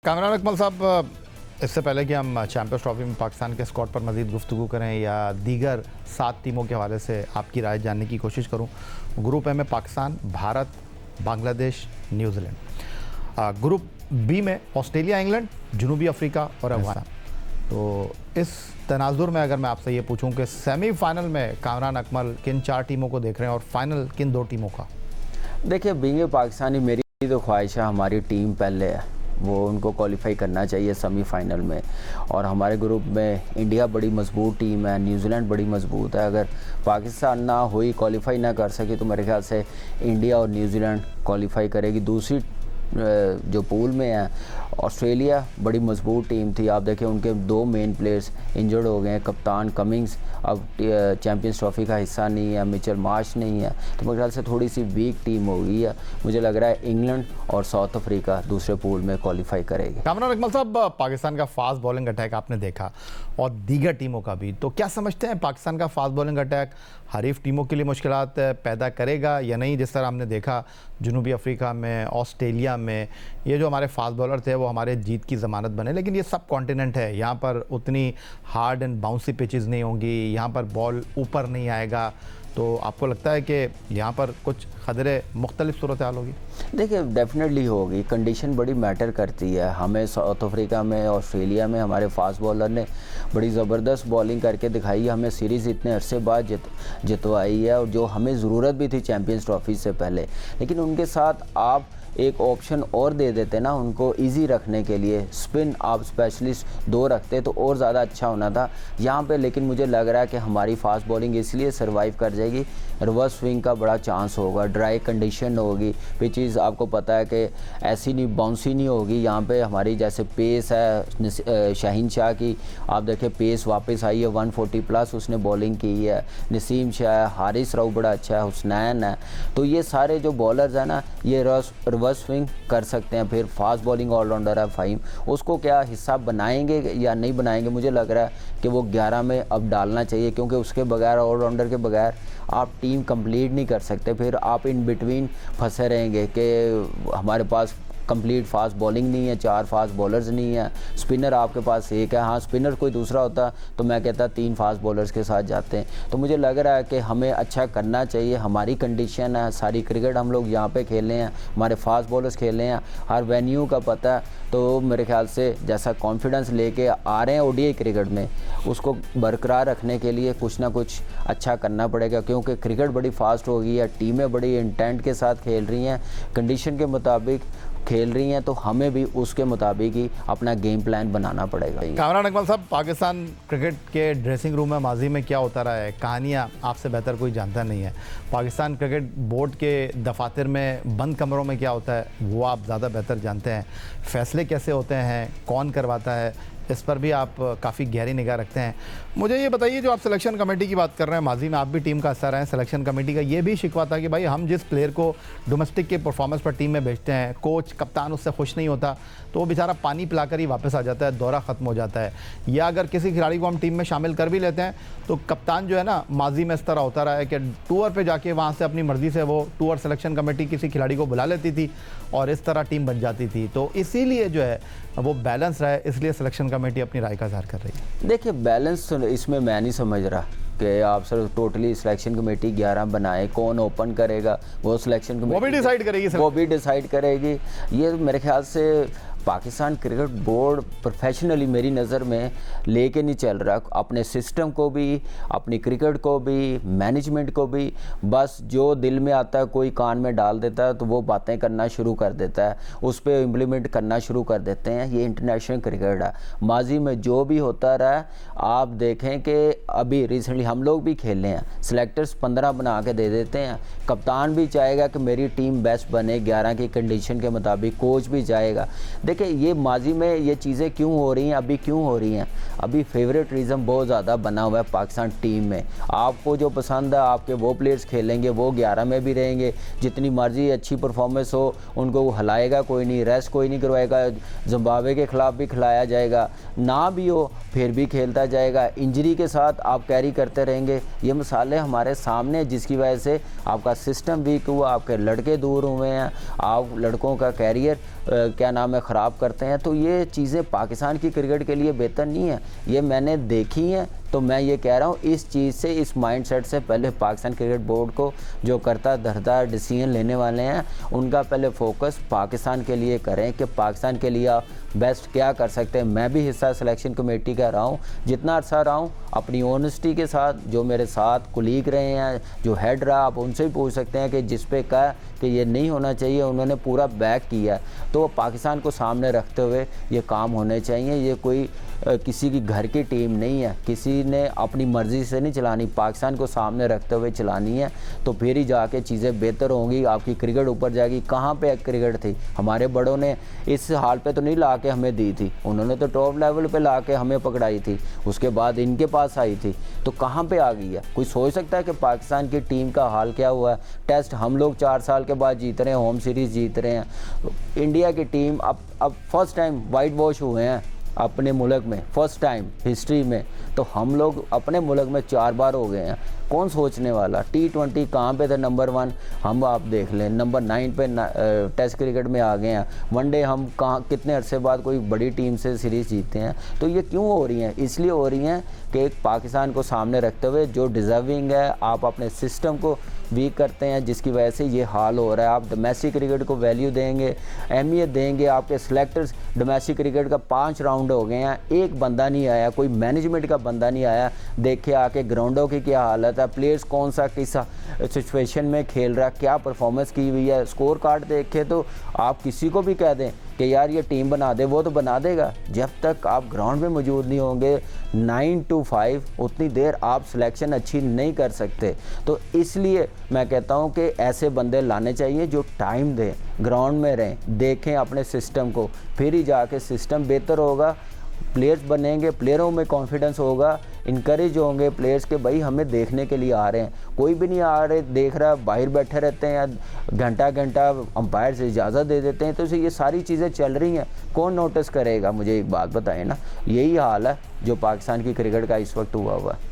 कामरान अकमल साहब, इससे पहले कि हम चैम्पियंस ट्रॉफी में पाकिस्तान के स्क्वाड पर मज़ीद गुफ्तगू करें या दीगर 7 टीमों के हवाले से आपकी राय जानने की कोशिश करूं, ग्रुप ए में Pakistan, Bharat, Bangladesh, New Zealand. Group B में ऑस्ट्रेलिया, इंग्लैंड, जनूबी अफ्रीका और अफगानिस्तान। तो इस तनाजुर में अगर मैं आपसे ये पूछूं कि सेमीफाइनल में कामरान अकमल किन 4 टीमों को देख रहे हैं और फाइनल किन 2 टीमों का? देखिए, बीइंग पाकिस्तानी मेरी तो ख्वाहिश है हमारी टीम पहले है, वो उनको क्वालिफाई करना चाहिए सेमीफाइनल में। और हमारे ग्रुप में इंडिया बड़ी मजबूत टीम है, न्यूजीलैंड बड़ी मजबूत है। अगर पाकिस्तान ना हुई, क्वालिफाई ना कर सके, तो मेरे ख्याल से इंडिया और न्यूजीलैंड क्वालिफाई करेगी। दूसरी जो पूल में है, ऑस्ट्रेलिया बड़ी मजबूत टीम थी। आप देखें उनके 2 मेन प्लेयर्स इंजर्ड हो गए हैं। कप्तान कमिंग्स अब चैम्पियंस ट्रॉफी का हिस्सा नहीं है, मिचेल मार्श नहीं है, तो मेरे ख्याल से थोड़ी सी वीक टीम हो गई है। मुझे लग रहा है इंग्लैंड और साउथ अफ्रीका दूसरे पूल में क्वालिफाई करेगी। कामरान अकमल साहब, पाकिस्तान का फास्ट बॉलिंग अटैक आपने देखा और दीगर टीमों का भी, तो क्या समझते हैं पाकिस्तान का फास्ट बॉलिंग अटैक हरीफ टीमों के लिए मुश्किलात पैदा करेगा या नहीं? जिस तरह हमने देखा जनूबी अफ्रीका में, ऑस्ट्रेलिया में, ये जो हमारे फास्ट बॉलर थे वो हमारे जीत की ज़मानत बने, लेकिन ये सब कॉन्टिनेंट है, यहाँ पर उतनी हार्ड एंड बाउंसी पिचेस नहीं होंगी, यहाँ पर बॉल ऊपर नहीं आएगा, तो आपको लगता है कि यहाँ पर कुछ खतरे मुख्तलिफ सूरत हाल होगी? देखिए, डेफिनेटली होगी। कंडीशन बड़ी मैटर करती है। हमें साउथ अफ्रीका में, ऑस्ट्रेलिया में हमारे फास्ट बॉलर ने बड़ी ज़बरदस्त बॉलिंग करके दिखाई है, हमें सीरीज़ इतने अरसे बाद जितवाई है, और जो हमें ज़रूरत भी थी चैम्पियंस ट्रॉफी से पहले। लेकिन उनके साथ आप एक ऑप्शन और दे देते ना उनको इजी रखने के लिए, स्पिन आप स्पेशलिस्ट 2 रखते तो और ज़्यादा अच्छा होना था यहाँ पे। लेकिन मुझे लग रहा है कि हमारी फास्ट बॉलिंग इसलिए सर्वाइव कर जाएगी, रिवर्स स्विंग का बड़ा चांस होगा, ड्राई कंडीशन होगी, पिचेस आपको पता है कि ऐसी नहीं बाउंसी नहीं होगी। यहाँ पे हमारी जैसे पेस है शाहीन शाह की, आप देखें पेस वापस आई है, 140 प्लस उसने बॉलिंग की है। नसीम शाह, हारिस राव बड़ा अच्छा है, हुसनैन है, तो ये सारे जो बॉलर्स हैं ना, ये रिवर्स स्विंग कर सकते हैं। फिर फास्ट बॉलिंग ऑलराउंडर है फ़हीम, उसको क्या हिस्सा बनाएंगे या नहीं बनाएंगे, मुझे लग रहा है कि वो 11 में अब डालना चाहिए, क्योंकि उसके बगैर, ऑलराउंडर के बगैर आप टीम कंप्लीट नहीं कर सकते। फिर आप इन बिटवीन फंसे रहेंगे कि हमारे पास कंप्लीट फास्ट बॉलिंग नहीं है, 4 फास्ट बॉलर्स नहीं है, स्पिनर आपके पास 1 है। हाँ, स्पिनर कोई दूसरा होता तो मैं कहता 3 फास्ट बॉलर्स के साथ जाते हैं। तो मुझे लग रहा है कि हमें अच्छा करना चाहिए। हमारी कंडीशन है, सारी क्रिकेट हम लोग यहाँ पे खेले हैं, हमारे फास्ट बॉलर्स खेले हैं, हर वेन्यू का पता है। तो मेरे ख्याल से जैसा कॉन्फिडेंस लेके आ रहे हैं ओडीआई क्रिकेट में, उसको बरकरार रखने के लिए कुछ ना कुछ अच्छा करना पड़ेगा, क्योंकि क्रिकेट बड़ी फास्ट हो गई है, टीमें बड़ी इंटेंट के साथ खेल रही हैं, कंडीशन के मुताबिक खेल रही हैं, तो हमें भी उसके मुताबिक ही अपना गेम प्लान बनाना पड़ेगा। कामरान अकमल साहब, पाकिस्तान क्रिकेट के ड्रेसिंग रूम में माजी में क्या होता रहा है, कहानियाँ आपसे बेहतर कोई जानता नहीं है। पाकिस्तान क्रिकेट बोर्ड के दफातर में बंद कमरों में क्या होता है वो आप ज़्यादा बेहतर जानते हैं। फैसले कैसे होते हैं, कौन करवाता है, इस पर भी आप काफ़ी गहरी निगाह रखते हैं। मुझे ये बताइए, जो आप सिलेक्शन कमेटी की बात कर रहे हैं, माजी में आप भी टीम का हिस्सा रहे हैं, सिलेक्शन कमेटी का ये भी शिकवा था कि भाई हम जिस प्लेयर को डोमेस्टिक के परफॉर्मेंस पर टीम में भेजते हैं, कोच कप्तान उससे खुश नहीं होता, तो वो बेचारा पानी पिलाकर ही वापस आ जाता है, दौरा ख़त्म हो जाता है। या अगर किसी खिलाड़ी को हम टीम में शामिल कर भी लेते हैं तो कप्तान जो है ना, माजी में इस तरह होता रहा है कि टूर पर जाके वहाँ से अपनी मर्ज़ी से वो टूर सिलेक्शन कमेटी किसी खिलाड़ी को बुला लेती थी और इस तरह टीम बन जाती थी। तो इसीलिए जो है वो बैलेंस रहा है, इसलिए सिलेक्शन कमेटी अपनी राय का इज़हार कर रही है। देखिए, बैलेंस इसमें मैं नहीं समझ रहा कि आप सर टोटली सिलेक्शन कमेटी 11 बनाए, कौन ओपन करेगा वो सिलेक्शन कमेटी वो भी डिसाइड करेगी। ये मेरे ख्याल से पाकिस्तान क्रिकेट बोर्ड प्रोफेशनली मेरी नज़र में लेके नहीं चल रहा, अपने सिस्टम को भी, अपनी क्रिकेट को भी, मैनेजमेंट को भी, बस जो दिल में आता है कोई कान में डाल देता है तो वो बातें करना शुरू कर देता है, उस पर इम्प्लीमेंट करना शुरू कर देते हैं। ये इंटरनेशनल क्रिकेट है, माजी में जो भी होता रहा है, आप देखें कि अभी रिसेंटली हम लोग भी खेले हैं, सिलेक्टर्स 15 बना के दे देते हैं, कप्तान भी चाहेगा कि मेरी टीम बेस्ट बने 11 की कंडीशन के मुताबिक, कोच भी चाहेगा। देखिए, ये माजी में ये चीज़ें क्यों हो रही हैं, अभी क्यों हो रही हैं? अभी फेवरेटिज्म बहुत ज़्यादा बना हुआ है पाकिस्तान टीम में। आपको जो पसंद है आपके वो प्लेयर्स खेलेंगे, वो 11 में भी रहेंगे, जितनी मर्जी अच्छी परफॉर्मेंस हो उनको वो हिलाएगा कोई नहीं, रेस्ट कोई नहीं करवाएगा, जिम्बाब्वे के ख़िलाफ़ भी खिलाया जाएगा, ना भी हो फिर भी खेलता जाएगा, इंजरी के साथ आप कैरी करते रहेंगे। ये मसाले हमारे सामने, जिसकी वजह से आपका सिस्टम वीक हुआ, आपके लड़के दूर हुए हैं, आप लड़कों का कैरियर क्या नाम है ख़राब ख़राब करते हैं, तो ये चीज़ें पाकिस्तान की क्रिकेट के लिए बेहतर नहीं है। ये मैंने देखी हैं, तो मैं ये कह रहा हूँ इस चीज़ से, इस माइंडसेट से पहले पाकिस्तान क्रिकेट बोर्ड को, जो करता धरता डिसीजन लेने वाले हैं, उनका पहले फोकस पाकिस्तान के लिए करें कि पाकिस्तान के लिए आप बेस्ट क्या कर सकते हैं। मैं भी हिस्सा सिलेक्शन कमेटी का रहा हूँ, जितना अर्सा रहा हूँ अपनी ऑनेस्टी के साथ। जो मेरे साथ कुलीग रहे हैं, जो हेड रहा, आप उनसे भी पूछ सकते हैं कि जिस पे कहा कि ये नहीं होना चाहिए, उन्होंने पूरा बैक किया। तो पाकिस्तान को सामने रखते हुए ये काम होने चाहिए। ये कोई किसी की घर की टीम नहीं है, किसी ने अपनी मर्ज़ी से नहीं चलानी, पाकिस्तान को सामने रखते हुए चलानी है। तो फिर ही जाके चीज़ें बेहतर होंगी, आपकी क्रिकेट ऊपर जाएगी। कहाँ पे क्रिकेट थी? हमारे बड़ों ने इस हाल पे तो नहीं ला के हमें दी थी, उन्होंने तो टॉप लेवल पे ला के हमें पकड़ाई थी, उसके बाद इनके पास आई थी। तो कहाँ पे आ गई है? कोई सोच सकता है कि पाकिस्तान की टीम का हाल क्या हुआ है? टेस्ट हम लोग 4 साल के बाद जीत रहे हैं, होम सीरीज़ जीत रहे हैं। इंडिया की टीम अब फर्स्ट टाइम वाइट वॉश हुए हैं अपने मुल्क में, फर्स्ट टाइम हिस्ट्री में। तो हम लोग अपने मुल्क में 4 बार हो गए हैं। कौन सोचने वाला? T20 कहाँ पे थे नंबर 1, हम आप देख लें नंबर 9 पे टेस्ट क्रिकेट में आ गए हैं। वनडे हम कहाँ कितने अरसे बाद कोई बड़ी टीम से सीरीज़ जीतते हैं। तो ये क्यों हो रही हैं? इसलिए हो रही हैं कि पाकिस्तान को सामने रखते हुए जो डिज़र्विंग है, आप अपने सिस्टम को वीक करते हैं, जिसकी वजह से ये हाल हो रहा है। आप डोमेस्टिक क्रिकेट को वैल्यू देंगे, अहमियत देंगे। आपके सिलेक्टर्स डोमेस्टिक क्रिकेट का 5 राउंड हो गए हैं, एक बंदा नहीं आया, कोई मैनेजमेंट का बंदा नहीं आया। देखे आके ग्राउंडों की क्या हालत है, प्लेयर्स कौन सा किस सिचुएशन में खेल रहा है, क्या परफॉर्मेंस की हुई है। स्कोर कार्ड देखे तो आप किसी को भी कह दें कि यार ये टीम बना दे, वो तो बना देगा। जब तक आप ग्राउंड में मौजूद नहीं होंगे 9 to 5 उतनी देर आप सिलेक्शन अच्छी नहीं कर सकते। तो इसलिए मैं कहता हूँ कि ऐसे बंदे लाने चाहिए जो टाइम दें, ग्राउंड में रहें, देखें अपने सिस्टम को, फिर ही जाके सिस्टम बेहतर होगा। प्लेयर्स बनेंगे, प्लेयरों में कॉन्फिडेंस होगा, इनकरेज होंगे प्लेयर्स के भाई हमें देखने के लिए आ रहे हैं। कोई भी नहीं आ रहे, देख रहा, बाहर बैठे रहते हैं, घंटा घंटा अंपायर से इजाज़त दे देते हैं। तो ये सारी चीज़ें चल रही हैं, कौन नोटिस करेगा? मुझे एक बात बताएं ना, यही हाल है जो पाकिस्तान की क्रिकेट का इस वक्त हुआ है।